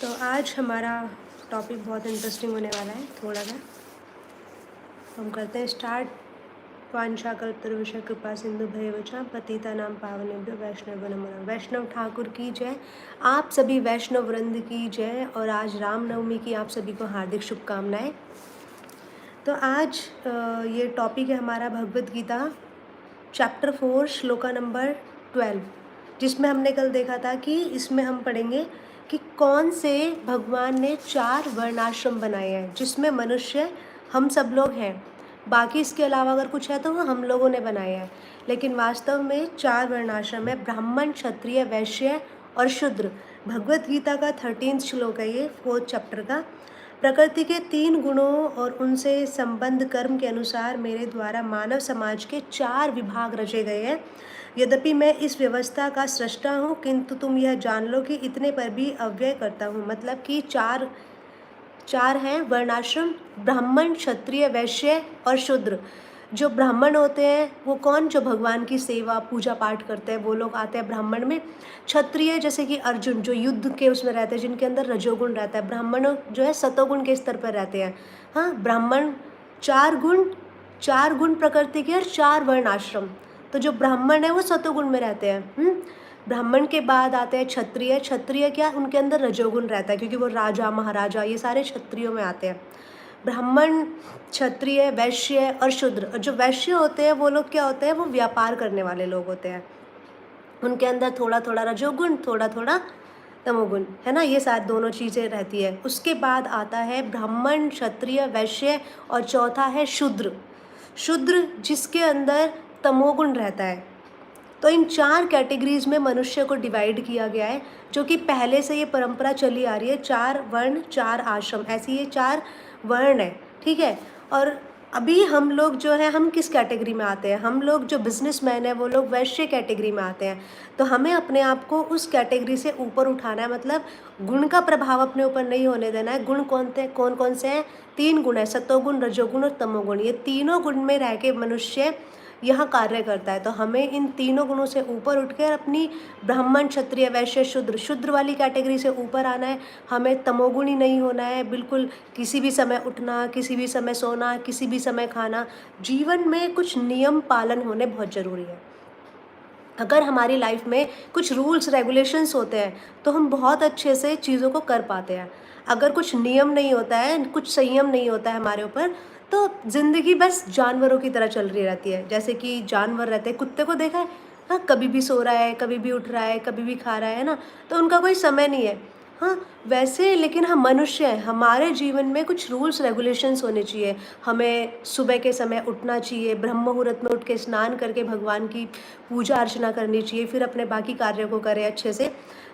तो आज हमारा टॉपिक बहुत इंटरेस्टिंग होने वाला है। थोड़ा सा हम करते हैं स्टार्ट। वांछाकल्पतरुभ्यश्च कृपा सिंधु भैवच पतितानां पावनेभ्यो वैष्णव नमो नमः। वैष्णव ठाकुर की जय, आप सभी वैष्णव वृंद की जय। और आज रामनवमी की आप सभी को हार्दिक शुभकामनाएं। तो आज ये टॉपिक है हमारा भगवद गीता चैप्टर 4 श्लोका नंबर 12, जिसमें हमने कल देखा था कि इसमें हम पढ़ेंगे कि कौन से भगवान ने 4 वर्णाश्रम बनाए हैं, जिसमें मनुष्य हम सब लोग हैं। बाकी इसके अलावा अगर कुछ है तो वो हम लोगों ने बनाए हैं, लेकिन वास्तव में 4 वर्णाश्रम है, ब्राह्मण, क्षत्रिय, वैश्य और शूद्र। भगवद गीता का 13 श्लोक है ये, 4th चैप्टर का। प्रकृति के 3 गुणों और उनसे संबंध कर्म के अनुसार मेरे द्वारा मानव समाज के 4 विभाग रचे गए हैं। यद्यपि मैं इस व्यवस्था का सृष्टा हूँ, किंतु तुम यह जान लो कि इतने पर भी अव्यय करता हूँ। मतलब कि चार हैं वर्णाश्रम, ब्राह्मण, क्षत्रिय, वैश्य और शूद्र। जो ब्राह्मण होते हैं वो कौन, जो भगवान की सेवा पूजा पाठ करते हैं, वो लोग आते हैं ब्राह्मण में। क्षत्रिय जैसे कि अर्जुन, जो युद्ध के उसमें रहते हैं, जिनके अंदर रजोगुण रहता है। ब्राह्मण जो है सतोगुण के स्तर पर रहते हैं। हाँ, ब्राह्मण 4 गुण प्रकृति के और 4 वर्ण आश्रम। तो जो ब्राह्मण है वो सतोगुण में रहते हैं। ब्राह्मण के बाद आते हैं क्षत्रिय। क्षत्रिय क्या, उनके अंदर रजोगुण रहता है, क्योंकि वो राजा महाराजा ये सारे क्षत्रियों में आते हैं। ब्राह्मण, क्षत्रिय, वैश्य और शूद्र। और जो वैश्य होते हैं वो लोग क्या होते हैं, वो व्यापार करने वाले लोग होते हैं। उनके अंदर थोड़ा थोड़ा रजोगुण, थोड़ा थोड़ा तमोगुण, है ना, ये सारी दोनों चीज़ें रहती है। उसके बाद आता है ब्राह्मण, क्षत्रिय, वैश्य और चौथा है शूद्र। शूद्र जिसके अंदर तमोगुण रहता है। तो इन 4 कैटेगरीज में मनुष्य को डिवाइड किया गया है, जो कि पहले से ये परंपरा चली आ रही है। 4 वर्ण 4 आश्रम, ऐसी ये 4 वर्ण है, ठीक है। और अभी हम लोग जो है, हम किस कैटेगरी में आते हैं, हम लोग जो बिजनेसमैन है वो लोग वैश्य कैटेगरी में आते हैं। तो हमें अपने आप को उस कैटेगरी से ऊपर उठाना है, मतलब गुण का प्रभाव अपने ऊपर नहीं होने देना है। गुण कौन कौन से हैं, 3 गुण है, सतोगुण, रजोगुण और तमोगुण। ये तीनों गुण में रह के मनुष्य यह कार्य करता है। तो हमें इन तीनों गुणों से ऊपर उठकर अपनी ब्राह्मण, क्षत्रिय, वैश्य, शूद्र वाली कैटेगरी से ऊपर आना है। हमें तमोगुणी नहीं होना है बिल्कुल। किसी भी समय उठना, किसी भी समय सोना, किसी भी समय खाना। जीवन में कुछ नियम पालन होने बहुत ज़रूरी है। अगर हमारी लाइफ में कुछ रूल्स रेगुलेशंस होते हैं तो हम बहुत अच्छे से चीज़ों को कर पाते हैं। अगर कुछ नियम नहीं होता है, कुछ संयम नहीं होता है हमारे ऊपर, तो ज़िंदगी बस जानवरों की तरह चल रही रहती है। जैसे कि जानवर रहते हैं, कुत्ते को देखा है, हाँ, कभी भी सो रहा है, कभी भी उठ रहा है, कभी भी खा रहा है ना, तो उनका कोई समय नहीं है। हाँ, वैसे लेकिन हम मनुष्य हैं, हमारे जीवन में कुछ रूल्स रेगुलेशंस होने चाहिए। हमें सुबह के समय उठना चाहिए, ब्रह्म मुहूर्त में उठ के स्नान करके भगवान की पूजा अर्चना करनी चाहिए, फिर अपने बाकी कार्यों को करें अच्छे से।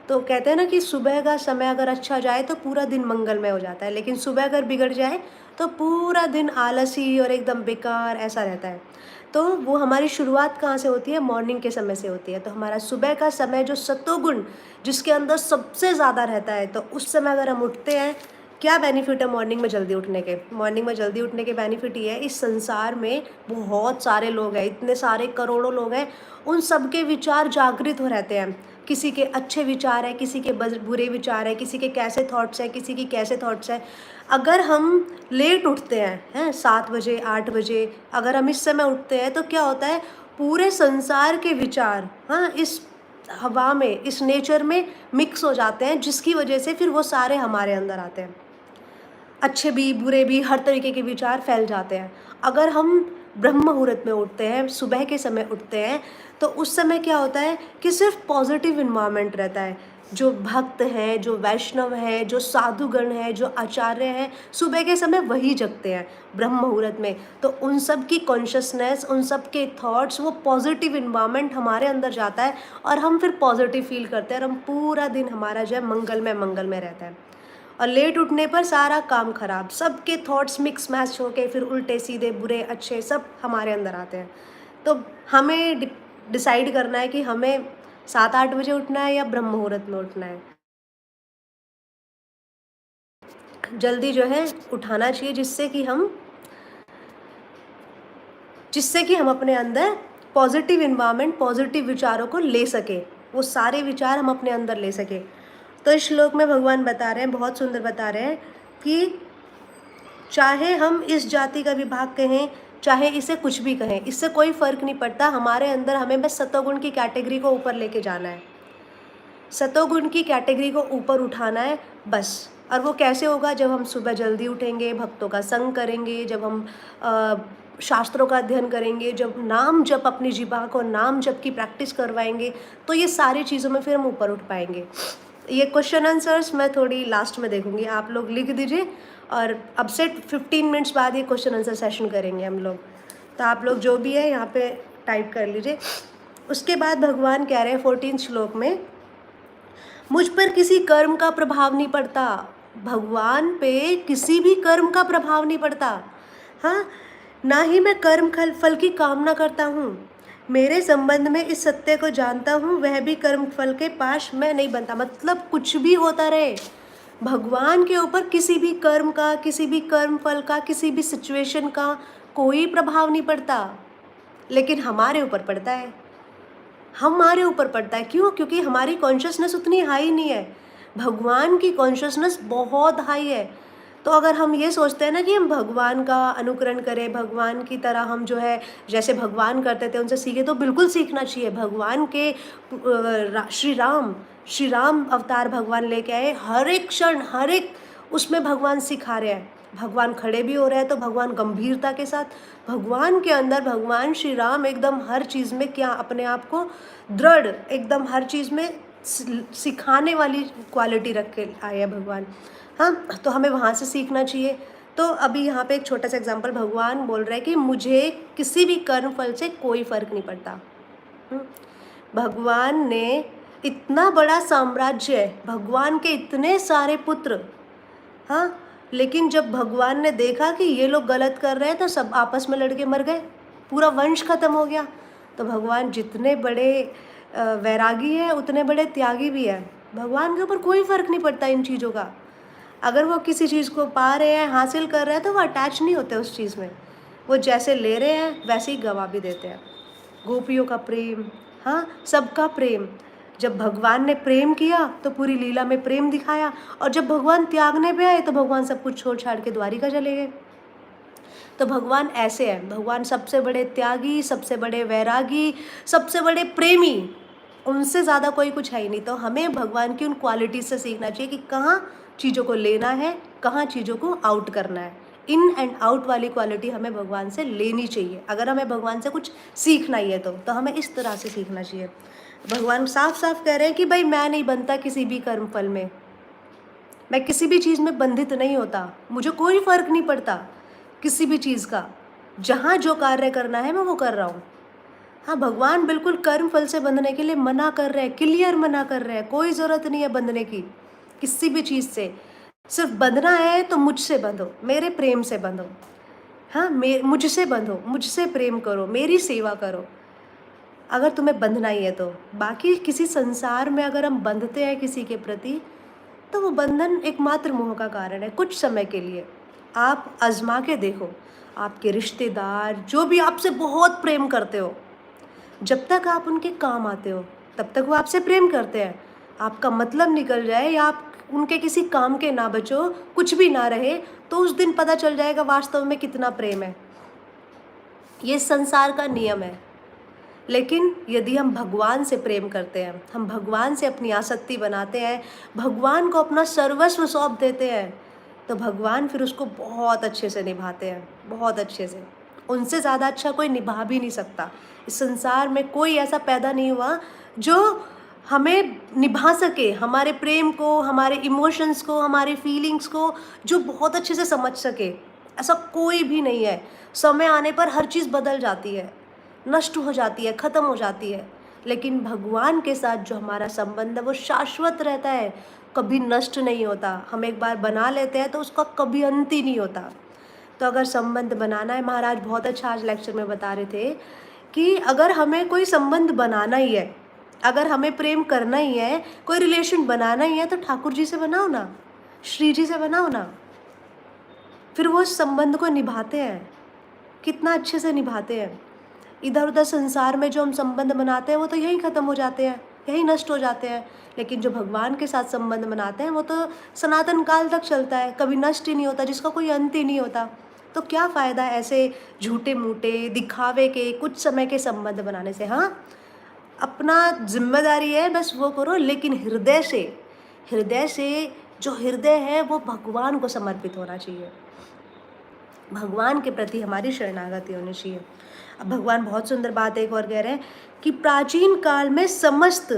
तो कहते हैं ना कि सुबह का समय अगर अच्छा जाए तो पूरा दिन मंगलमय हो जाता है, लेकिन सुबह अगर बिगड़ जाए तो पूरा दिन आलसी और एकदम बेकार ऐसा रहता है। तो वो हमारी शुरुआत कहाँ से होती है, मॉर्निंग के समय से होती है। तो हमारा सुबह का समय जो सत्वगुण जिसके अंदर सबसे ज़्यादा रहता है, तो उस समय अगर हम उठते हैं, क्या बेनिफिट है मॉर्निंग में जल्दी उठने के। मॉर्निंग में जल्दी उठने के बेनिफिट ये है, इस संसार में बहुत सारे लोग हैं, इतने सारे करोड़ों लोग हैं, उन सब के विचार जागृत हो रहते हैं। किसी के अच्छे विचार है, किसी के बुरे विचार है, किसी के कैसे थॉट्स हैं, किसी की कैसे थॉट्स हैं। अगर हम लेट उठते हैं 7 बजे 8 बजे, अगर हम इस समय उठते हैं तो क्या होता है, पूरे संसार के विचार, हाँ, इस हवा में, इस नेचर में मिक्स हो जाते हैं, जिसकी वजह से फिर वो सारे हमारे अंदर आते हैं। अच्छे भी बुरे भी हर तरीके के विचार फैल जाते हैं। अगर हम ब्रह्म मुहूर्त में उठते हैं, सुबह के समय उठते हैं, तो उस समय क्या होता है कि सिर्फ पॉजिटिव इन्वायरमेंट रहता है। जो भक्त हैं, जो वैष्णव हैं, जो साधुगण हैं, जो आचार्य हैं, सुबह के समय वही जगते हैं ब्रह्म मुहूर्त में। तो उन सब की कॉन्शियसनेस, उन सब के थॉट्स, वो पॉजिटिव इन्वायरमेंट हमारे अंदर जाता है और हम फिर पॉजिटिव फील करते हैं और हम पूरा दिन हमारा जो है मंगलमय रहता है। और लेट उठने पर सारा काम खराब, सबके थॉट्स मिक्स मैच होके फिर उल्टे सीधे बुरे अच्छे सब हमारे अंदर आते हैं। तो हमें डिसाइड करना है कि हमें 7-8 बजे उठना है या ब्रह्म मुहूर्त में उठना है। जल्दी जो है उठाना चाहिए, जिससे कि हम अपने अंदर पॉजिटिव इन्वायरमेंट, पॉजिटिव विचारों को ले सके, वो सारे विचार हम अपने अंदर ले सके। तो इस श्लोक में भगवान बता रहे हैं, बहुत सुंदर बता रहे हैं कि चाहे हम इस जाति का विभाग कहें, चाहे इसे कुछ भी कहें, इससे कोई फर्क नहीं पड़ता। हमारे अंदर हमें बस सतोगुण की कैटेगरी को ऊपर लेके जाना है, सतोगुण की कैटेगरी को ऊपर उठाना है बस। और वो कैसे होगा? जब हम सुबह जल्दी उठेंगे, भक्तों का संग करेंगे, जब हम शास्त्रों का अध्ययन करेंगे, जब नाम जप अपनी जीवा को नाम जप की प्रैक्टिस करवाएंगे, तो ये सारी चीज़ों में फिर हम ऊपर उठ पाएंगे। ये क्वेश्चन आंसर्स मैं थोड़ी लास्ट में देखूंगी, आप लोग लिख दीजिए और अब से 15 मिनट्स बाद ये क्वेश्चन आंसर सेशन करेंगे हम लोग। तो आप लोग जो भी है यहाँ पे टाइप कर लीजिए। उसके बाद भगवान कह रहे हैं 14 श्लोक में, मुझ पर किसी कर्म का प्रभाव नहीं पड़ता। भगवान पे किसी भी कर्म का प्रभाव नहीं पड़ता। हाँ, ना ही मैं कर्म फल की कामना करता हूँ। मेरे संबंध में इस सत्य को जानता हूँ, वह भी कर्म फल के पाश मैं नहीं बनता। मतलब कुछ भी होता रहे, भगवान के ऊपर किसी भी कर्म का, किसी भी कर्म फल का, किसी भी सिचुएशन का कोई प्रभाव नहीं पड़ता। लेकिन हमारे ऊपर पड़ता है, हमारे ऊपर पड़ता है। क्यों? क्योंकि हमारी कॉन्शियसनेस उतनी हाई नहीं है, भगवान की कॉन्शियसनेस बहुत हाई है। तो अगर हम ये सोचते हैं ना कि हम भगवान का अनुकरण करें, भगवान की तरह हम जो है जैसे भगवान करते थे उनसे सीखे, तो बिल्कुल सीखना चाहिए। भगवान के श्री राम अवतार भगवान लेके आए, हर एक क्षण हर एक उसमें भगवान सिखा रहे हैं। भगवान खड़े भी हो रहे हैं तो भगवान गंभीरता के साथ, भगवान के अंदर भगवान श्री राम एकदम हर चीज़ में क्या अपने आप को दृढ़ एकदम हर चीज़ में सिखाने वाली क्वालिटी रख के आए हैं भगवान। हाँ, तो हमें वहाँ से सीखना चाहिए। तो अभी यहाँ पे एक छोटा सा एग्जांपल, भगवान बोल रहे हैं कि मुझे किसी भी कर्म फल से कोई फर्क नहीं पड़ता। भगवान ने इतना बड़ा साम्राज्य है, भगवान के इतने सारे पुत्र, हाँ, लेकिन जब भगवान ने देखा कि ये लोग गलत कर रहे हैं तो सब आपस में लड़के मर गए, पूरा वंश खत्म हो गया। तो भगवान जितने बड़े वैरागी है उतने बड़े त्यागी भी है। भगवान के ऊपर कोई फ़र्क नहीं पड़ता इन चीज़ों का। अगर वो किसी चीज़ को पा रहे हैं, हासिल कर रहे हैं, तो वो अटैच नहीं होते उस चीज़ में। वो जैसे ले रहे हैं वैसे ही गवा भी देते हैं। गोपियों का प्रेम, हाँ, सबका प्रेम। जब भगवान ने प्रेम किया तो पूरी लीला में प्रेम दिखाया, और जब भगवान त्यागने पे आए तो भगवान सब कुछ छोड़ छाड़ के द्वारिका चले गए। तो भगवान ऐसे हैं, भगवान सबसे बड़े त्यागी, सबसे बड़े वैरागी, सबसे बड़े प्रेमी, उनसे ज़्यादा कोई कुछ है ही नहीं। तो हमें भगवान की उन क्वालिटीज़ से सीखना चाहिए कि कहाँ चीज़ों को लेना है, कहाँ चीज़ों को आउट करना है। इन एंड आउट वाली क्वालिटी हमें भगवान से लेनी चाहिए। अगर हमें भगवान से कुछ सीखना ही है तो हमें इस तरह से सीखना चाहिए। भगवान साफ साफ कह रहे हैं कि भाई मैं नहीं बनता किसी भी कर्म फल में, मैं किसी भी चीज़ में बंधित नहीं होता, मुझे कोई फ़र्क नहीं पड़ता किसी भी चीज़ का। जहाँ जो कार्य करना है मैं वो कर रहा हूँ। हाँ, भगवान बिल्कुल कर्म फल से बंधने के लिए मना कर रहे हैं, क्लियर मना कर रहे हैं। कोई ज़रूरत नहीं है बंधने की किसी भी चीज़ से। सिर्फ बंधना है तो मुझसे बंधो, मेरे प्रेम से बंधो। हाँ, मुझसे बंधो, मुझसे प्रेम करो, मेरी सेवा करो, अगर तुम्हें बंधना ही है तो। बाकी किसी संसार में अगर हम बंधते हैं किसी के प्रति, तो वो बंधन एकमात्र मोह का कारण है, कुछ समय के लिए। आप आजमा के देखो, आपके रिश्तेदार जो भी आपसे बहुत प्रेम करते हो, जब तक आप उनके काम आते हो तब तक वो आपसे प्रेम करते हैं। आपका मतलब निकल जाए या आप उनके किसी काम के ना बचो, कुछ भी ना रहे, तो उस दिन पता चल जाएगा वास्तव में कितना प्रेम है। ये संसार का नियम है। लेकिन यदि हम भगवान से प्रेम करते हैं, हम भगवान से अपनी आसक्ति बनाते हैं, भगवान को अपना सर्वस्व सौंप देते हैं, तो भगवान फिर उसको बहुत अच्छे से निभाते हैं, बहुत अच्छे से। उनसे ज़्यादा अच्छा कोई निभा भी नहीं सकता। इस संसार में कोई ऐसा पैदा नहीं हुआ जो हमें निभा सके, हमारे प्रेम को, हमारे इमोशंस को, हमारे फीलिंग्स को जो बहुत अच्छे से समझ सके। ऐसा कोई भी नहीं है। समय आने पर हर चीज़ बदल जाती है, नष्ट हो जाती है, ख़त्म हो जाती है। लेकिन भगवान के साथ जो हमारा संबंध है वो शाश्वत रहता है, कभी नष्ट नहीं होता। हम एक बार बना लेते हैं तो उसका कभी अंत ही नहीं होता। तो अगर संबंध बनाना है, महाराज बहुत अच्छा आज लेक्चर में बता रहे थे कि अगर हमें कोई संबंध बनाना ही है, अगर हमें प्रेम करना ही है, कोई रिलेशन बनाना ही है, तो ठाकुर जी से बनाओ ना, श्री जी से बनाओ ना। फिर वो संबंध को निभाते हैं, कितना अच्छे से निभाते हैं। इधर उधर संसार में जो हम संबंध बनाते हैं वो तो यहीं ख़त्म हो जाते हैं, क्या ही नष्ट हो जाते हैं। लेकिन जो भगवान के साथ संबंध बनाते हैं वो तो सनातन काल तक चलता है, कभी नष्ट ही नहीं होता, जिसका कोई अंत ही नहीं होता। तो क्या फ़ायदा ऐसे झूठे मूठे दिखावे के कुछ समय के संबंध बनाने से। हाँ, अपना जिम्मेदारी है बस वो करो, लेकिन हृदय से जो हृदय है वो भगवान को समर्पित होना चाहिए, भगवान के प्रति हमारी शरणागति होनी चाहिए। अब भगवान बहुत सुंदर बात एक और कह रहे हैं कि प्राचीन काल में समस्त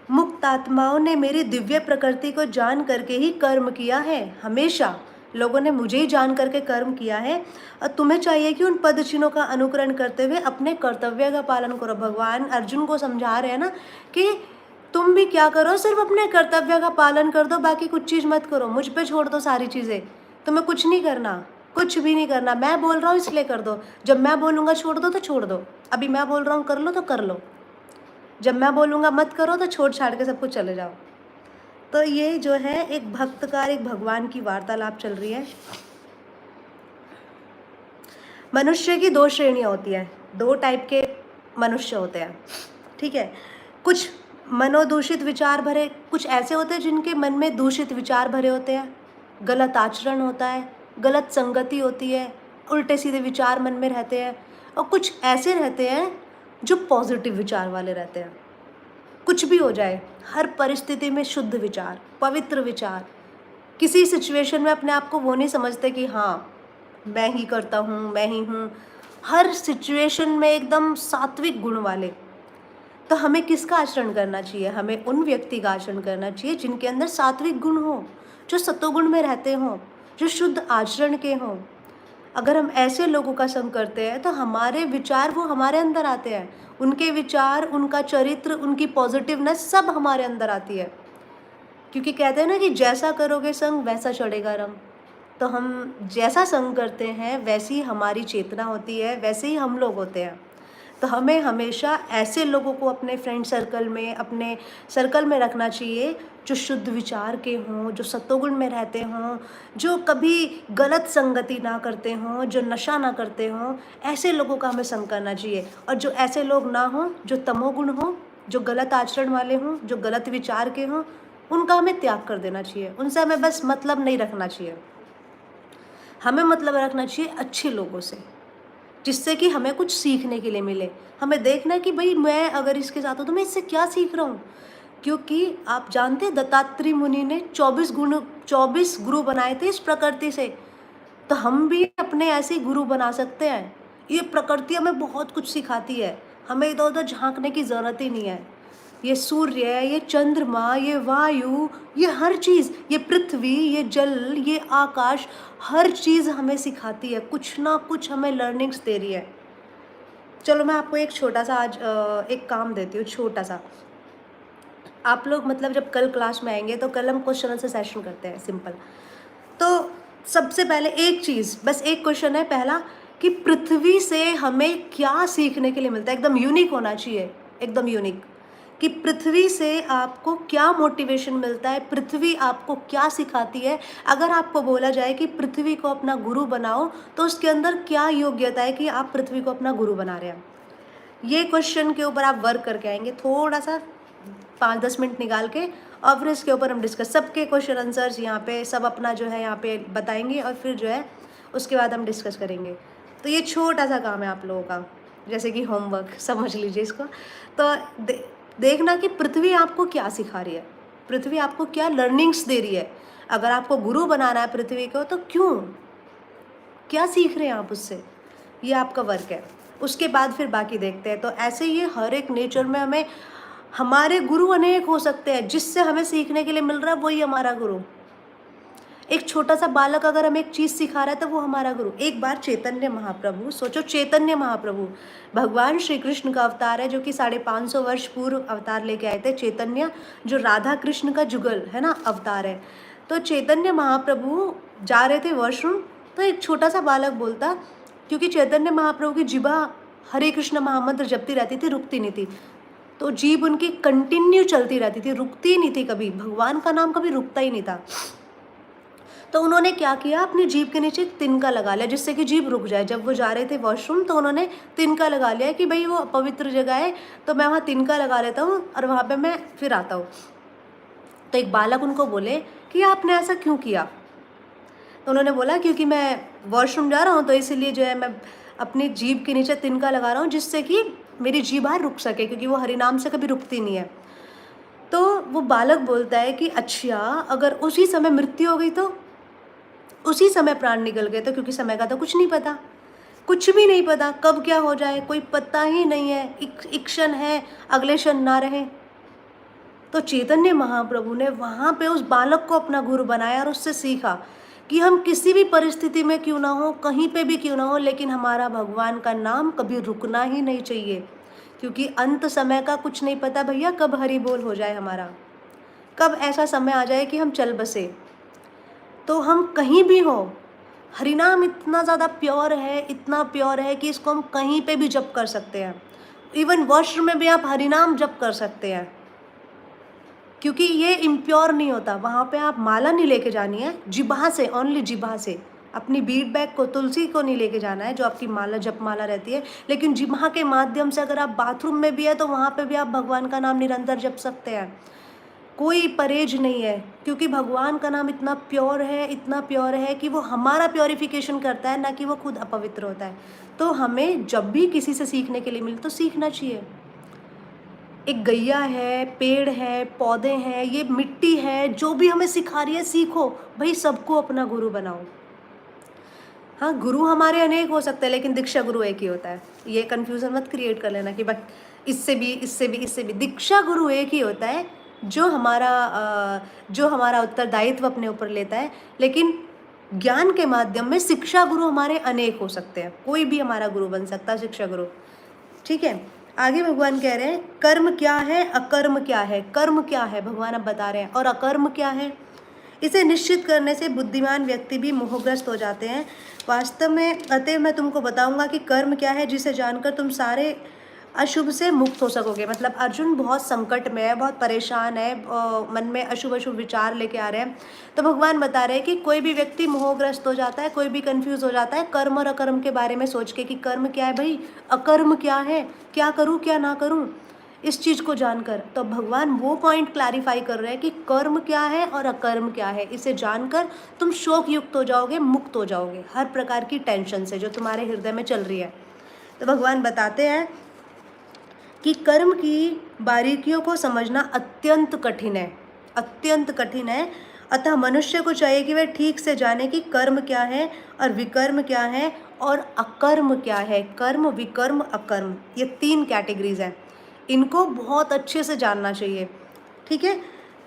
मुक्त आत्माओं ने मेरी दिव्य प्रकृति को जान करके ही कर्म किया है। हमेशा लोगों ने मुझे ही जान करके कर्म किया है, और तुम्हें चाहिए कि उन पद चिन्हों का अनुकरण करते हुए अपने कर्तव्य का पालन करो। भगवान अर्जुन को समझा रहे हैं ना कि तुम भी क्या करो, सिर्फ अपने कर्तव्य का पालन कर दो, बाकी कुछ चीज़ मत करो, मुझ पे छोड़ दो सारी चीज़ें। तुम्हें कुछ नहीं करना, कुछ भी नहीं करना, मैं बोल रहा हूँ इसलिए कर दो। जब मैं बोलूँगा छोड़ दो तो छोड़ दो, अभी मैं बोल रहा हूँ कर लो तो कर लो, जब मैं बोलूँगा मत करो तो छोड़ छाड़ के सब कुछ चले जाओ। तो ये जो है एक भक्त का एक भगवान की वार्तालाप चल रही है। मनुष्य की दो श्रेणियाँ होती हैं, दो टाइप के मनुष्य होते हैं, ठीक है। कुछ मनोदूषित विचार भरे, कुछ ऐसे होते हैं जिनके मन में दूषित विचार भरे होते हैं, गलत आचरण होता है, गलत संगति होती है, उल्टे सीधे विचार मन में रहते हैं। और कुछ ऐसे रहते हैं जो पॉजिटिव विचार वाले रहते हैं, कुछ भी हो जाए हर परिस्थिति में शुद्ध विचार, पवित्र विचार। किसी सिचुएशन में अपने आप को वो नहीं समझते कि हाँ मैं ही करता हूँ, मैं ही हूँ, हर सिचुएशन में एकदम सात्विक गुण वाले। तो हमें किसका आचरण करना चाहिए? हमें उन व्यक्ति का आचरण करना चाहिए जिनके अंदर सात्विक गुण हो, जो सतोगुण में रहते हों, जो शुद्ध आचरण के हों। अगर हम ऐसे लोगों का संग करते हैं तो हमारे विचार वो हमारे अंदर आते हैं, उनके विचार, उनका चरित्र, उनकी पॉजिटिवनेस सब हमारे अंदर आती है। क्योंकि कहते हैं ना कि जैसा करोगे संग वैसा चढ़ेगा रंग। तो हम जैसा संग करते हैं वैसी हमारी चेतना होती है, वैसे ही हम लोग होते हैं। तो हमें हमेशा ऐसे लोगों को अपने फ्रेंड सर्कल में, अपने सर्कल में रखना चाहिए जो शुद्ध विचार के हों, जो सत्वगुण में रहते हों, जो कभी गलत संगति ना करते हों, जो नशा ना करते हों। ऐसे लोगों का हमें संग करना चाहिए। और जो ऐसे लोग ना हों जो तमोगुण हों, जो गलत आचरण वाले हों, जो गलत विचार के हों, उनका हमें त्याग कर देना चाहिए। उनसे हमें बस मतलब नहीं रखना चाहिए। हमें मतलब रखना चाहिए अच्छे लोगों से, जिससे कि हमें कुछ सीखने के लिए मिले। हमें देखना है कि भाई मैं अगर इसके साथ हूँ तो मैं इससे क्या सीख रहा हूँ। क्योंकि आप जानते हैं दत्तात्रेय मुनि ने 24 गुरु बनाए थे इस प्रकृति से। तो हम भी अपने ऐसे गुरु बना सकते हैं। ये प्रकृति हमें बहुत कुछ सिखाती है, हमें इधर उधर झांकने की ज़रूरत ही नहीं है। ये सूर्य, ये चंद्रमा, ये वायु, ये हर चीज़, ये पृथ्वी, ये जल, ये आकाश, हर चीज़ हमें सिखाती है, कुछ ना कुछ हमें लर्निंग्स दे रही है। चलो मैं आपको एक छोटा सा आज एक काम देती हूँ, छोटा सा। आप लोग मतलब जब कल क्लास में आएंगे तो कल हम क्वेश्चन आंसर सेशन करते हैं, सिंपल। तो सबसे पहले एक चीज़, बस एक क्वेश्चन है पहला, कि पृथ्वी से हमें क्या सीखने के लिए मिलता है। एकदम यूनिक होना चाहिए, एकदम यूनिक, कि पृथ्वी से आपको क्या मोटिवेशन मिलता है, पृथ्वी आपको क्या सिखाती है। अगर आपको बोला जाए कि पृथ्वी को अपना गुरु बनाओ तो उसके अंदर क्या योग्यता है कि आप पृथ्वी को अपना गुरु बना रहे हैं। ये क्वेश्चन के ऊपर आप वर्क करके आएंगे थोड़ा सा 5-10 मिनट निकाल के, और फिर इसके ऊपर हम डिस्कस, सबके क्वेश्चन आंसर्स यहाँ पे सब अपना जो है यहाँ पे बताएंगे, और फिर जो है उसके बाद हम डिस्कस करेंगे। तो ये छोटा सा काम है आप लोगों का, जैसे कि होमवर्क समझ लीजिए इसको। तो देखना कि पृथ्वी आपको क्या सिखा रही है, पृथ्वी आपको क्या लर्निंग्स दे रही है। अगर आपको गुरु बनाना है पृथ्वी को तो क्यों, क्या सीख रहे हैं आप उससे, ये आपका वर्क है। उसके बाद फिर बाकी देखते हैं। तो ऐसे ही हर एक नेचर में हमें हमारे गुरु अनेक हो सकते हैं, जिससे हमें सीखने के लिए मिल रहा है वही हमारा गुरु। एक छोटा सा बालक अगर हमें एक चीज़ सिखा रहा है तो वो हमारा गुरु। एक बार चैतन्य महाप्रभु, सोचो चैतन्य महाप्रभु भगवान श्री कृष्ण का अवतार है, जो कि 550 वर्ष पूर्व अवतार लेके आए थे। चैतन्य जो राधा कृष्ण का जुगल है ना, अवतार है। तो चैतन्य महाप्रभु जा रहे थे वॉशरूम, तो एक छोटा सा बालक बोलता, क्योंकि चैतन्य महाप्रभु की जिभा हरे कृष्ण महामंत्र जपती रहती थी, रुकती नहीं थी। तो जीभ उनकी कंटिन्यू चलती रहती थी, रुकती नहीं थी कभी, भगवान का नाम कभी रुकता ही नहीं था। तो उन्होंने क्या किया, अपनी जीभ के नीचे एक तिनका लगा लिया जिससे कि जीभ रुक जाए। जब वो जा रहे थे वॉशरूम तो उन्होंने तिनका लगा लिया कि भाई वो अपवित्र जगह है तो मैं वहाँ तिनका लगा लेता हूँ और वहाँ पे मैं फिर आता हूँ। तो एक बालक उनको बोले कि आपने ऐसा क्यों किया? तो उन्होंने बोला क्योंकि मैं वॉशरूम जा रहा हूँ तो इसीलिए जो है मैं अपनी जीभ के नीचे तिनका लगा रहा हूँ जिससे कि मेरी जीभ रुक सके, क्योंकि वो हरिनाम से कभी रुकती नहीं है। तो वो बालक बोलता है कि अच्छा, अगर उसी समय मृत्यु हो गई तो, उसी समय प्राण निकल गए तो, क्योंकि समय का तो कुछ नहीं पता, कुछ भी नहीं पता कब क्या हो जाए, कोई पता ही नहीं है, एक क्षण है अगले क्षण ना रहे। तो चैतन्य महाप्रभु ने वहाँ पे उस बालक को अपना गुरु बनाया और उससे सीखा कि हम किसी भी परिस्थिति में क्यों ना हो, कहीं पे भी क्यों ना हो, लेकिन हमारा भगवान का नाम कभी रुकना ही नहीं चाहिए, क्योंकि अंत समय का कुछ नहीं पता भैया, कब हरि बोल हो जाए हमारा, कब ऐसा समय आ जाए कि हम चल बसे। तो हम कहीं भी हो, हरिनाम इतना ज़्यादा प्योर है, इतना प्योर है कि इसको हम कहीं पे भी जप कर सकते हैं। इवन वॉशरूम में भी आप हरिनाम जप कर सकते हैं, क्योंकि ये इम्प्योर नहीं होता। वहाँ पे आप माला नहीं लेके जानी है, जिभा से, ओनली जिभा से, अपनी बीट बैग को, तुलसी को नहीं लेके जाना है जो आपकी माला जप माला रहती है, लेकिन जिभा के माध्यम से अगर आप बाथरूम में भी है तो वहाँ पे भी आप भगवान का नाम निरंतर जप सकते हैं। कोई परहेज नहीं है, क्योंकि भगवान का नाम इतना प्योर है, इतना प्योर है कि वो हमारा प्योरिफिकेशन करता है, ना कि वो खुद अपवित्र होता है। तो हमें जब भी किसी से सीखने के लिए मिले तो सीखना चाहिए। एक गैया है, पेड़ है, पौधे हैं, ये मिट्टी है, जो भी हमें सिखा रही है सीखो भाई, सबको अपना गुरु बनाओ। हाँ, गुरु हमारे अनेक हो सकते हैं लेकिन दीक्षा गुरु एक ही होता है। ये कन्फ्यूज़न मत क्रिएट कर लेना कि बस इससे भी, इससे भी, इससे भी। दीक्षा गुरु एक ही होता है जो हमारा उत्तरदायित्व अपने ऊपर लेता है, लेकिन ज्ञान के माध्यम में शिक्षा गुरु हमारे अनेक हो सकते हैं, कोई भी हमारा गुरु बन सकता है, शिक्षा गुरु। ठीक है, आगे भगवान कह रहे हैं कर्म क्या है, अकर्म क्या है। कर्म क्या है भगवान अब बता रहे हैं, और अकर्म क्या है, इसे निश्चित करने से बुद्धिमान व्यक्ति भी मोहग्रस्त हो जाते हैं। वास्तव में अतः मैं तुमको बताऊंगा कि कर्म क्या है, जिसे जानकर तुम सारे अशुभ से मुक्त हो सकोगे। मतलब अर्जुन बहुत संकट में है, बहुत परेशान है, मन में अशुभ अशुभ विचार लेके आ रहे हैं। तो भगवान बता रहे हैं कि कोई भी व्यक्ति मोहग्रस्त हो जाता है, कोई भी कंफ्यूज हो जाता है कर्म और अकर्म के बारे में सोच के कि कर्म क्या है भाई, अकर्म क्या है, क्या करूँ क्या ना करूँ, इस चीज़ को जानकर। तो भगवान वो पॉइंट क्लैरिफाई कर रहे हैं कि कर्म क्या है और अकर्म क्या है। इसे जानकर तुम शोक युक्त हो जाओगे, मुक्त हो जाओगे हर प्रकार की टेंशन से जो तुम्हारे हृदय में चल रही है। तो भगवान बताते हैं कि कर्म की बारीकियों को समझना अत्यंत कठिन है, अत्यंत कठिन है। अतः मनुष्य को चाहिए कि वह ठीक से जाने कि कर्म क्या है और विकर्म क्या है और अकर्म क्या है। कर्म, विकर्म, अकर्म, ये 3 कैटेगरीज हैं, इनको बहुत अच्छे से जानना चाहिए। ठीक है,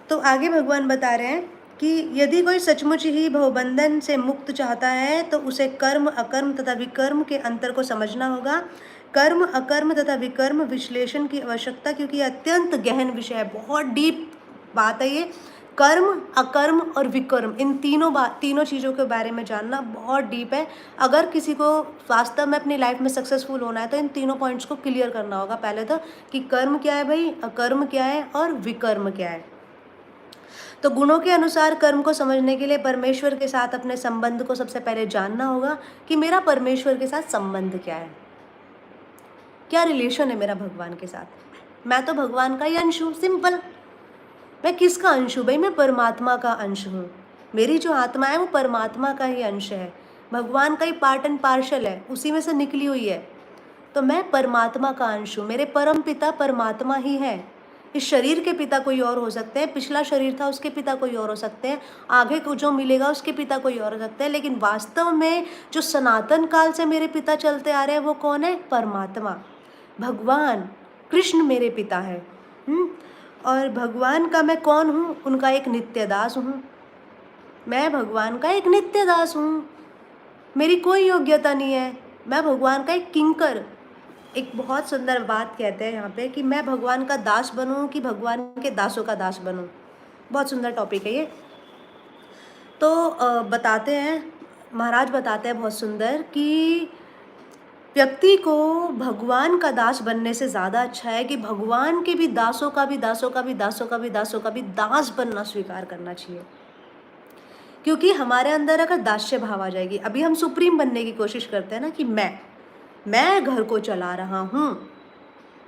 तो आगे भगवान बता रहे हैं कि यदि कोई सचमुच ही भवबंधन से मुक्त चाहता है तो उसे कर्म, अकर्म तथा विकर्म के अंतर को समझना होगा। कर्म, अकर्म तथा विकर्म विश्लेषण की आवश्यकता, क्योंकि अत्यंत गहन विषय है, बहुत डीप बात है ये। कर्म, अकर्म और विकर्म, इन तीनों चीज़ों के बारे में जानना बहुत डीप है। अगर किसी को वास्तव में अपनी लाइफ में सक्सेसफुल होना है तो इन तीनों पॉइंट्स को क्लियर करना होगा पहले तो, कि कर्म क्या है भाई, अकर्म क्या है और विकर्म क्या है। तो गुणों के अनुसार कर्म को समझने के लिए परमेश्वर के साथ अपने संबंध को सबसे पहले जानना होगा कि मेरा परमेश्वर के साथ संबंध क्या है, क्या रिलेशन है मेरा भगवान के साथ। मैं तो भगवान का ही अंश हूँ, सिंपल। मैं किसका अंश हूँ भाई, मैं परमात्मा का अंश हूँ। मेरी जो आत्मा है वो परमात्मा का ही अंश है, भगवान का ही पार्ट एंड पार्शल है, उसी में से निकली हुई है। तो मैं परमात्मा का अंश हूँ, मेरे परम पिता परमात्मा ही है। इस शरीर के पिता कोई और हो सकते हैं, पिछला शरीर था उसके पिता कोई और हो सकते हैं, आगे को जो मिलेगा उसके पिता कोई और हो सकते हैं, लेकिन वास्तव में जो सनातन काल से मेरे पिता चलते आ रहे हैं वो कौन है, परमात्मा, भगवान कृष्ण मेरे पिता है। और भगवान का मैं कौन हूँ, उनका एक नित्य दास हूँ। मैं भगवान का एक नित्य दास हूँ, मेरी कोई योग्यता नहीं है, मैं भगवान का एक किंकर। एक बहुत सुंदर बात कहते हैं यहाँ पे कि मैं भगवान का दास बनूँ कि भगवान के दासों का दास बनूँ। बहुत सुंदर टॉपिक है ये। तो बताते हैं, महाराज बताते हैं बहुत सुंदर कि व्यक्ति को भगवान का दास बनने से ज़्यादा अच्छा है कि भगवान के भी दासों का भी, दासों का भी, दासों का भी, दासों का भी दास बनना स्वीकार करना चाहिए। क्योंकि हमारे अंदर अगर दास्य भाव आ जाएगी, अभी हम सुप्रीम बनने की कोशिश करते हैं ना कि मैं घर को चला रहा हूँ,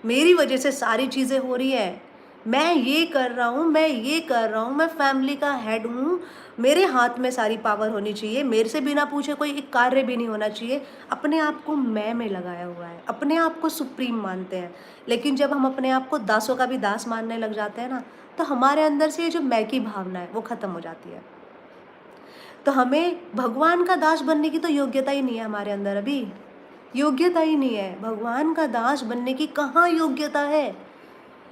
मेरी वजह से सारी चीज़ें हो रही है, मैं ये कर रहा हूँ, मैं ये कर रहा हूँ, मैं फैमिली का हेड हूँ, मेरे हाथ में सारी पावर होनी चाहिए, मेरे से बिना पूछे कोई एक कार्य भी नहीं होना चाहिए। अपने आप को मैं में लगाया हुआ है, अपने आप को सुप्रीम मानते हैं। लेकिन जब हम अपने आप को दासों का भी दास मानने लग जाते हैं ना, तो हमारे अंदर से ये जो मैं की भावना है वो ख़त्म हो जाती है। तो हमें भगवान का दास बनने की तो योग्यता ही नहीं है हमारे अंदर, अभी योग्यता ही नहीं है। भगवान का दास बनने की कहाँ योग्यता है?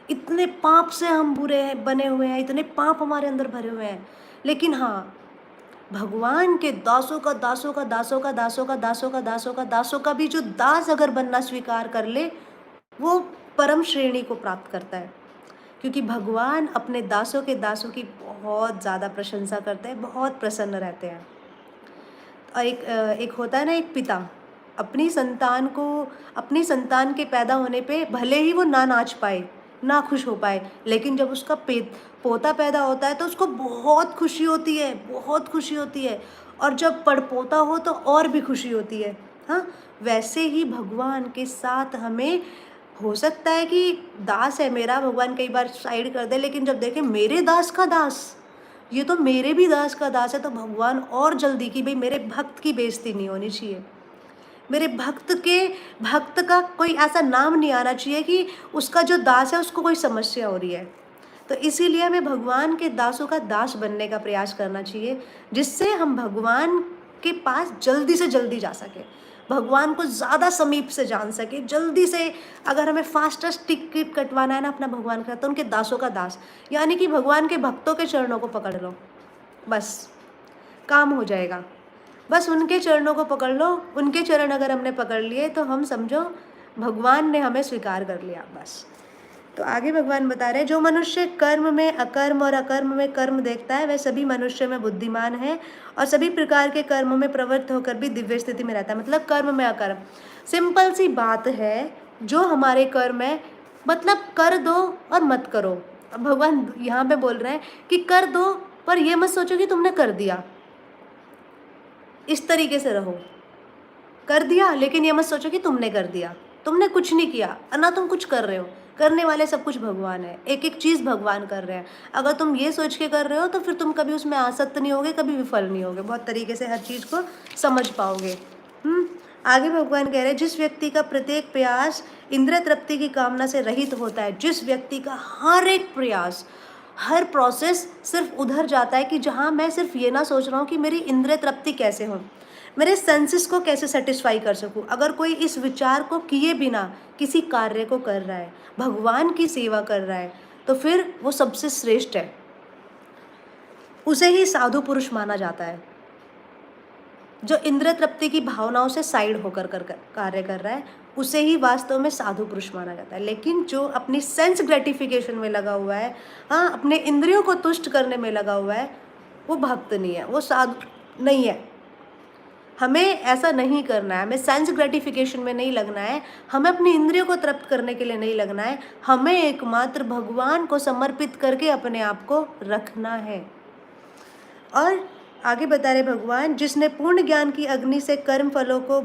इतने पाप से हम बुरे हैं, बने हुए हैं, इतने पाप हमारे अंदर भरे हुए हैं। लेकिन हाँ, भगवान के दासों का दासों का दासों का दासों का दासों का दासों का दासों का भी जो दास अगर बनना स्वीकार कर ले, वो परम श्रेणी को प्राप्त करता है। क्योंकि भगवान अपने दासों के दासों की बहुत ज़्यादा प्रशंसा करते हैं, बहुत प्रसन्न रहते हैं। और एक होता है ना, एक पिता अपनी संतान के पैदा होने पे भले ही वो ना नाच पाए, ना खुश हो पाए, लेकिन जब उसका पोता पैदा होता है तो उसको बहुत खुशी होती है, बहुत खुशी होती है। और जब पड़पोता हो तो और भी खुशी होती है। हाँ, वैसे ही भगवान के साथ हमें हो सकता है कि दास है मेरा, भगवान कई बार साइड कर दे, लेकिन जब देखें मेरे दास का दास, ये तो मेरे भी दास का दास है, तो भगवान और जल्दी कि भाई मेरे भक्त की बेइज्जती नहीं होनी चाहिए, मेरे भक्त का कोई ऐसा नाम नहीं आना चाहिए कि उसका जो दास है उसको कोई समस्या हो रही है। तो इसीलिए हमें भगवान के दासों का दास बनने का प्रयास करना चाहिए, जिससे हम भगवान के पास जल्दी से जल्दी जा सके, भगवान को ज़्यादा समीप से जान सके, जल्दी से। अगर हमें फास्टेस्ट टिकट कटवाना है ना अपना भगवान का, तो उनके दासों का दास, यानी कि भगवान के भक्तों के चरणों को पकड़ लो, बस काम हो जाएगा। बस उनके चरणों को पकड़ लो, उनके चरण अगर हमने पकड़ लिए तो हम समझो भगवान ने हमें स्वीकार कर लिया, बस। तो आगे भगवान बता रहे हैं, जो मनुष्य कर्म में अकर्म और अकर्म में कर्म देखता है, वह सभी मनुष्य में बुद्धिमान है और सभी प्रकार के कर्मों में प्रवृत्त होकर भी दिव्य स्थिति में रहता है। मतलब कर्म में अकर्म, सिंपल सी बात है, जो हमारे कर्म है मतलब कर दो और मत करो। अब भगवान यहाँ पे बोल रहे हैं कि कर दो, पर ये मत सोचो कि तुमने कर दिया, इस तरीके से रहो, कर दिया लेकिन ये मत सोचो कि तुमने कर दिया, तुमने कुछ नहीं किया, ना तुम कुछ कर रहे हो, करने वाले सब कुछ भगवान है, एक एक चीज़ भगवान कर रहे हैं। अगर तुम ये सोच के कर रहे हो तो फिर तुम कभी उसमें आसक्त नहीं होगे, कभी विफल नहीं होगे, बहुत तरीके से हर चीज़ को समझ पाओगे। आगे भगवान कह रहे हैं, जिस व्यक्ति का प्रत्येक प्रयास इंद्रिय तृप्ति की कामना से रहित होता है, जिस व्यक्ति का हर एक प्रयास, हर प्रोसेस सिर्फ उधर जाता है कि जहाँ मैं सिर्फ ये ना सोच रहा हूँ कि मेरी इंद्रिय तृप्ति कैसे हो, मेरे सेंसेस को कैसे सेटिस्फाई कर सकूं। अगर कोई इस विचार को किए बिना किसी कार्य को कर रहा है, भगवान की सेवा कर रहा है, तो फिर वो सबसे श्रेष्ठ है, उसे ही साधु पुरुष माना जाता है। जो इंद्रिय तृप्ति की भावनाओं से साइड होकर कार्य कर रहा है, उसे ही वास्तव में साधु पुरुष माना जाता है। लेकिन जो अपनी सेंस ग्रेटिफिकेशन में लगा हुआ है, हाँ, अपने इंद्रियों को तुष्ट करने में लगा हुआ है, वो भक्त नहीं है, वो साधु नहीं है। हमें ऐसा नहीं करना है, हमें सेंस ग्रेटिफिकेशन में नहीं लगना है, हमें अपनी इंद्रियों को तृप्त करने के लिए नहीं लगना है, हमें एकमात्र भगवान को समर्पित करके अपने आप को रखना है। और आगे बता रहे भगवान, जिसने पूर्ण ज्ञान की अग्नि से कर्म फलों को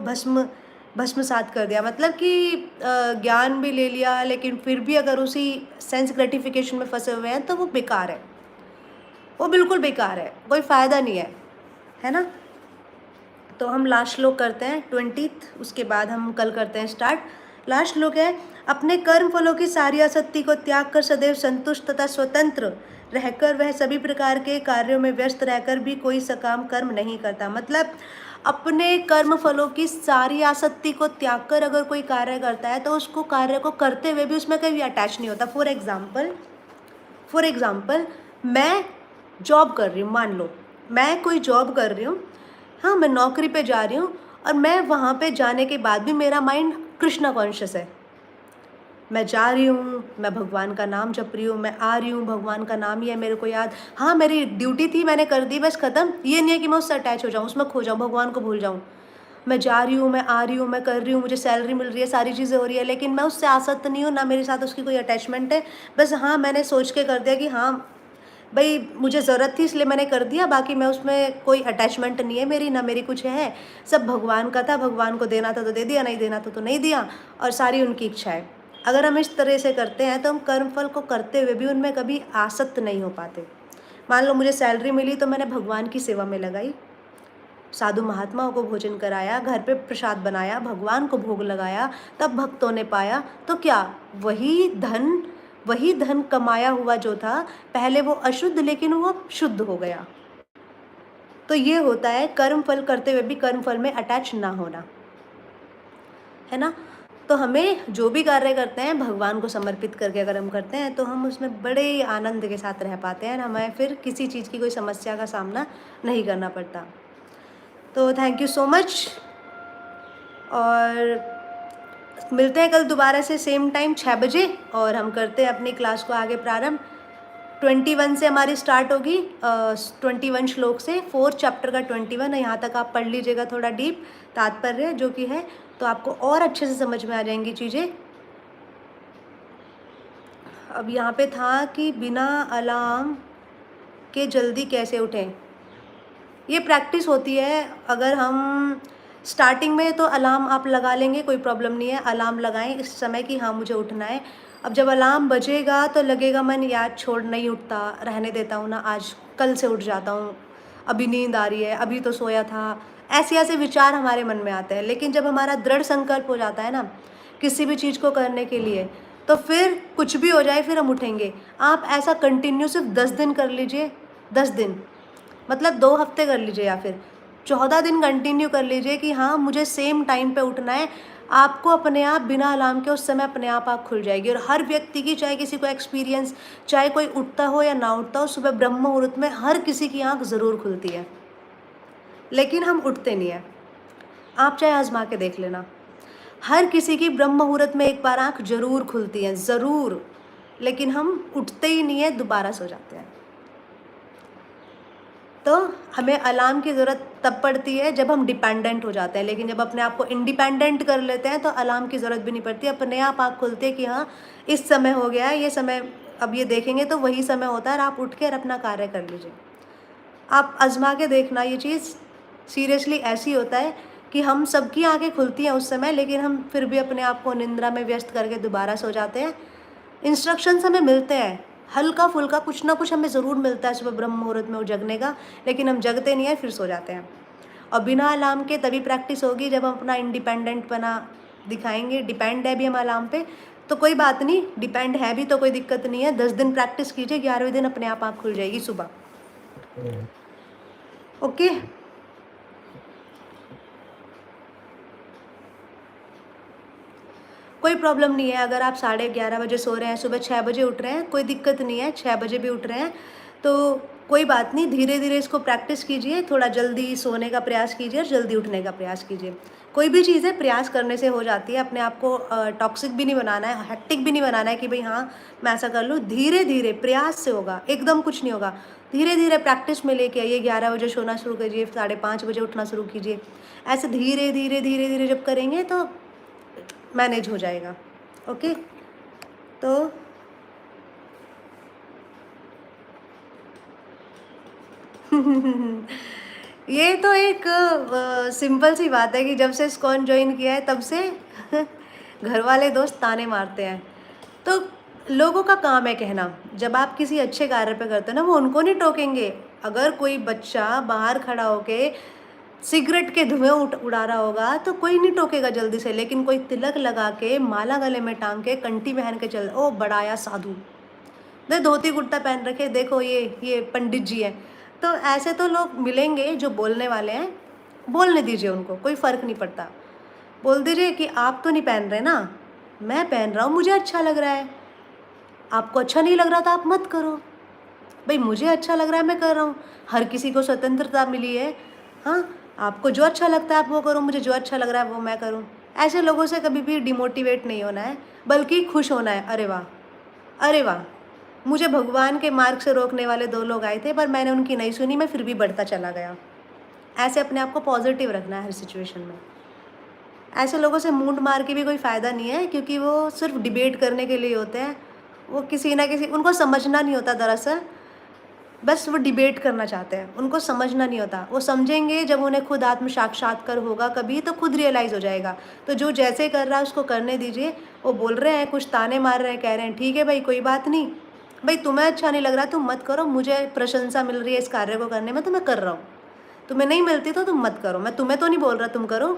भस्मसात कर दिया, मतलब कि ज्ञान भी ले लिया लेकिन फिर भी अगर उसी सेंस ग्रेटिफिकेशन में फंसे हुए हैं तो वो बेकार है, वो बिल्कुल बेकार है, कोई फ़ायदा नहीं है ना। तो हम लास्ट श्लोक करते हैं 20, उसके बाद हम कल करते हैं स्टार्ट। लास्ट श्लोक है, अपने कर्म फलों की सारी आसक्ति को त्याग कर सदैव संतुष्ट तथा स्वतंत्र रहकर वह सभी प्रकार के कार्यों में व्यस्त रहकर भी कोई सकाम कर्म नहीं करता। मतलब अपने कर्म फलों की सारी आसक्ति को त्याग कर अगर कोई कार्य करता है तो उसको कार्य को करते हुए भी उसमें कभी अटैच नहीं होता। फॉर एग्ज़ाम्पल मैं जॉब कर रही हूँ, मान लो मैं कोई जॉब कर रही हूँ, हाँ, मैं नौकरी पे जा रही हूँ और मैं वहाँ पे जाने के बाद भी मेरा माइंड कृष्णा कॉन्शियस है। मैं जा रही हूँ, मैं भगवान का नाम जप रही हूँ, मैं आ रही हूँ, भगवान का नाम ही है मेरे को याद, हाँ मेरी ड्यूटी थी मैंने कर दी, बस ख़त्म। ये नहीं है कि मैं उससे अटैच हो जाऊँ, उसमें खो जाऊँ, भगवान को भूल जाऊँ। मैं जा रही हूँ, मैं आ रही हूँ, मैं कर रही हूँ, मुझे सैलरी मिल रही है, सारी चीज़ें हो रही है, लेकिन मैं उससे आसक्त नहीं हूँ, ना मेरे साथ उसकी कोई अटैचमेंट है। बस हाँ, मैंने सोच के कर दिया कि हाँ भाई मुझे ज़रूरत थी इसलिए मैंने कर दिया, बाकी मैं उसमें कोई अटैचमेंट नहीं है मेरी, ना मेरी कुछ है, सब भगवान का था, भगवान को देना था तो दे दिया, नहीं देना था तो नहीं दिया, और सारी उनकी इच्छा है। अगर हम इस तरह से करते हैं तो हम कर्मफल को करते हुए भी उनमें कभी आसक्त नहीं हो पाते। मान लो मुझे सैलरी मिली तो मैंने भगवान की सेवा में लगाई, साधु महात्माओं को भोजन कराया, घर पे प्रसाद बनाया, भगवान को भोग लगाया, तब भक्तों ने पाया, तो क्या वही धन कमाया हुआ जो था पहले वो अशुद्ध, लेकिन वो अब शुद्ध हो गया। तो ये होता है कर्म फल करते हुए भी कर्म फल में अटैच ना होना, है ना। तो हमें जो भी कार्य करते हैं भगवान को समर्पित करके अगर हम करते हैं तो हम उसमें बड़े आनंद के साथ रह पाते हैं, हमें फिर किसी चीज़ की कोई समस्या का सामना नहीं करना पड़ता। तो थैंक यू सो मच, और मिलते हैं कल दोबारा से सेम टाइम 6 बजे, और हम करते हैं अपनी क्लास को आगे प्रारंभ। 21 से हमारी स्टार्ट होगी, 21 श्लोक से, 4th चैप्टर का 21 है। यहाँ तक आप पढ़ लीजिएगा थोड़ा डीप तात्पर्य जो कि है, तो आपको और अच्छे से समझ में आ जाएंगी चीज़ें। अब यहाँ पे था कि बिना अलार्म के जल्दी कैसे उठें। ये प्रैक्टिस होती है। अगर हम स्टार्टिंग में तो अलार्म आप लगा लेंगे, कोई प्रॉब्लम नहीं है, अलार्म लगाएं इस समय कि हाँ मुझे उठना है। अब जब अलार्म बजेगा तो लगेगा मन याद छोड़, नहीं उठता, रहने देता हूँ ना, आज कल से उठ जाता हूँ, अभी नींद आ रही है, अभी तो सोया था, ऐसे ऐसे विचार हमारे मन में आते हैं। लेकिन जब हमारा दृढ़ संकल्प हो जाता है ना किसी भी चीज़ को करने के लिए, तो फिर कुछ भी हो जाए फिर हम उठेंगे। आप ऐसा कंटिन्यू सिर्फ 10 दिन कर लीजिए, 10 दिन मतलब 2 हफ्ते कर लीजिए, या फिर 14 दिन कंटिन्यू कर लीजिए कि हाँ मुझे सेम टाइम पे उठना है। आपको अपने आप बिना अलार्म के उस समय अपने आप आँख खुल जाएगी। और हर व्यक्ति की, चाहे किसी को एक्सपीरियंस, चाहे कोई उठता हो या ना उठता हो, सुबह ब्रह्म मुहूर्त में हर किसी की आँख ज़रूर खुलती है, लेकिन हम उठते नहीं हैं। आप चाहे आजमा के देख लेना, हर किसी की ब्रह्म मुहूर्त में एक बार आँख ज़रूर खुलती है, ज़रूर, लेकिन हम उठते ही नहीं है, दोबारा सो जाते हैं। तो हमें अलार्म की ज़रूरत तब पड़ती है जब हम डिपेंडेंट हो जाते हैं, लेकिन जब अपने आप को इंडिपेंडेंट कर लेते हैं तो अलार्म की ज़रूरत भी नहीं पड़ती, अपने आप आँख खुलती है कि हाँ इस समय हो गया है, ये समय अब ये देखेंगे तो वही समय होता है, और आप उठ के और अपना कार्य कर लीजिए। आप आजमा के देखना, ये चीज़ सीरियसली ऐसी होता है कि हम सबकी आँखें खुलती हैं उस समय, लेकिन हम फिर भी अपने आप को निंद्रा में व्यस्त करके दोबारा सो जाते हैं। इंस्ट्रक्शंस हमें मिलते हैं, हल्का फुल्का कुछ ना कुछ हमें ज़रूर मिलता है सुबह ब्रह्म मुहूर्त में वो जगने का, लेकिन हम जगते नहीं हैं, फिर सो जाते हैं। और बिना अलार्म के तभी प्रैक्टिस होगी जब हम अपना इंडिपेंडेंट बना दिखाएंगे। डिपेंड है भी हम अलार्म पे तो कोई बात नहीं, डिपेंड है भी तो कोई दिक्कत नहीं है। 10 दिन प्रैक्टिस कीजिए, 11वें दिन अपने आप आँख खुल जाएगी सुबह। ओके, कोई प्रॉब्लम नहीं है। अगर आप 11:30 बजे सो रहे हैं, सुबह 6 बजे उठ रहे हैं, कोई दिक्कत नहीं है। 6 बजे भी उठ रहे हैं तो कोई बात नहीं, धीरे धीरे इसको प्रैक्टिस कीजिए। थोड़ा जल्दी सोने का प्रयास कीजिए और जल्दी उठने का प्रयास कीजिए। कोई भी चीज़ है प्रयास करने से हो जाती है। अपने आप को टॉक्सिक भी नहीं बनाना है, हेक्टिक भी नहीं बनाना है कि भाई हाँ मैं ऐसा कर लूँ। धीरे धीरे प्रयास से होगा, एकदम कुछ नहीं होगा। धीरे धीरे प्रैक्टिस में लेके आइए। 11 बजे सोना शुरू कीजिए, 5:30 बजे उठना शुरू कीजिए। ऐसे धीरे धीरे धीरे धीरे जब करेंगे तो मैनेज हो जाएगा। ओके, तो ये तो एक सिंपल सी बात है कि जब से इस्कॉन ज्वाइन किया है तब से घर वाले दोस्त ताने मारते हैं। तो लोगों का काम है कहना। जब आप किसी अच्छे कार्य पे करते हो ना, वो उनको नहीं टोकेंगे। अगर कोई बच्चा बाहर खड़ा होके सिगरेट के धुएं उड़ा रहा होगा तो कोई नहीं टोकेगा जल्दी से, लेकिन कोई तिलक लगा के, माला गले में टांग के, कंठी पहन के चल, ओ बड़ाया साधु, दे धोती कुर्ता पहन रखे, देखो ये पंडित जी हैं। तो ऐसे तो लोग मिलेंगे जो बोलने वाले हैं, बोलने दीजिए उनको, कोई फ़र्क नहीं पड़ता। बोल दीजिए कि आप तो नहीं पहन रहे ना, मैं पहन रहा हूँ, मुझे अच्छा लग रहा है। आपको अच्छा नहीं लग रहा था आप मत करो। भाई मुझे अच्छा लग रहा है मैं कर रहा हूँ। हर किसी को स्वतंत्रता मिली है। हाँ, आपको जो अच्छा लगता है आप वो करो, मुझे जो अच्छा लग रहा है वो मैं करूँ। ऐसे लोगों से कभी भी डिमोटिवेट नहीं होना है, बल्कि खुश होना है। अरे वाह, अरे वाह, मुझे भगवान के मार्ग से रोकने वाले 2 लोग आए थे पर मैंने उनकी नहीं सुनी, मैं फिर भी बढ़ता चला गया। ऐसे अपने आप को पॉजिटिव रखना है हर सिचुएशन में। ऐसे लोगों से मूंड मार के भी कोई फ़ायदा नहीं है, क्योंकि वो सिर्फ डिबेट करने के लिए होते हैं। वो किसी ना किसी, उनको समझना नहीं होता दरअसल बस वो डिबेट करना चाहते हैं, उनको समझना नहीं होता। वो समझेंगे जब उन्हें खुद आत्म साक्षात्कार होगा कभी, तो खुद रियलाइज़ हो जाएगा। तो जो जैसे कर रहा है उसको करने दीजिए। वो बोल रहे हैं, कुछ ताने मार रहे हैं, कह रहे हैं ठीक है भाई, कोई बात नहीं। भाई तुम्हें अच्छा नहीं लग रहा तुम मत करो, मुझे प्रशंसा मिल रही है इस कार्य को करने में तो मैं कर रहा हूँ। तुम्हें नहीं मिलती तो तुम मत करो। मैं तुम्हें तो नहीं बोल रहा तुम करो,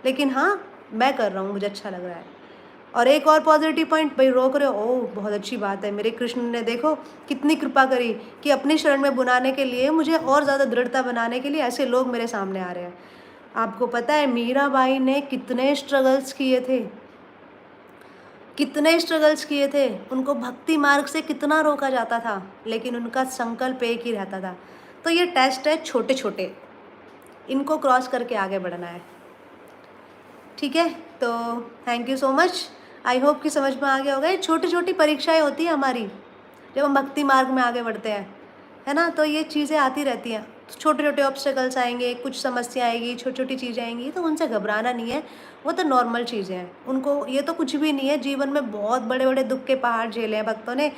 लेकिन हाँ, मैं कर रहा हूँ, मुझे अच्छा लग रहा है। और एक और पॉजिटिव पॉइंट, भाई रोक रहे हो, ओह बहुत अच्छी बात है, मेरे कृष्ण ने देखो कितनी कृपा करी कि अपनी शरण में बुलाने के लिए, मुझे और ज़्यादा दृढ़ता बनाने के लिए ऐसे लोग मेरे सामने आ रहे हैं। आपको पता है मीराबाई ने कितने स्ट्रगल्स किए थे, कितने स्ट्रगल्स किए थे। उनको भक्ति मार्ग से कितना रोका जाता था, लेकिन उनका संकल्प एक ही रहता था। तो ये टेस्ट है छोटे छोटे, इनको क्रॉस करके आगे बढ़ना है। ठीक है, तो thank you so much. I hope कि समझ में आ गया होगा। ये छोटी छोटी परीक्षाएं होती हैं हमारी जब हम भक्ति मार्ग में आगे बढ़ते हैं, है ना। तो ये चीज़ें आती रहती हैं, छोटे छोटे ऑब्स्टेकल्स आएंगे, कुछ समस्या आएगी, छोटी छोटी चीज़ें आएंगी, तो उनसे घबराना नहीं है। वो तो नॉर्मल चीज़ें हैं, उनको, ये तो कुछ भी नहीं है। जीवन में बहुत बड़े बड़े दुख के पहाड़ झेले हैं भक्तों ने,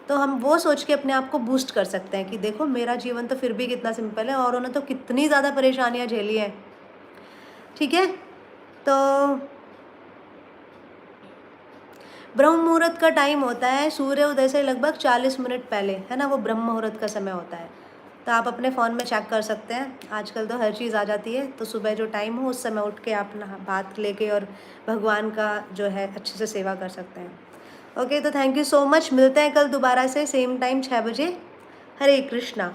तो हम वो सोच के अपने आप को बूस्ट कर सकते हैं कि देखो मेरा जीवन तो फिर भी कितना सिंपल है, और उन्हें तो कितनी ज़्यादा परेशानियाँ झेली हैं। ठीक है, तो ब्रह्म मुहूर्त का टाइम होता है सूर्य उदय से लगभग 40 मिनट पहले, है ना, वो ब्रह्म मुहूर्त का समय होता है। तो आप अपने फ़ोन में चेक कर सकते हैं, आजकल तो हर चीज़ आ जाती है। तो सुबह जो टाइम हो उस समय उठ के आप बात लेके और भगवान का जो है अच्छे से सेवा कर सकते हैं। ओके, तो थैंक यू सो मच। मिलते हैं कल दोबारा से सेम टाइम 6 बजे। हरे कृष्णा।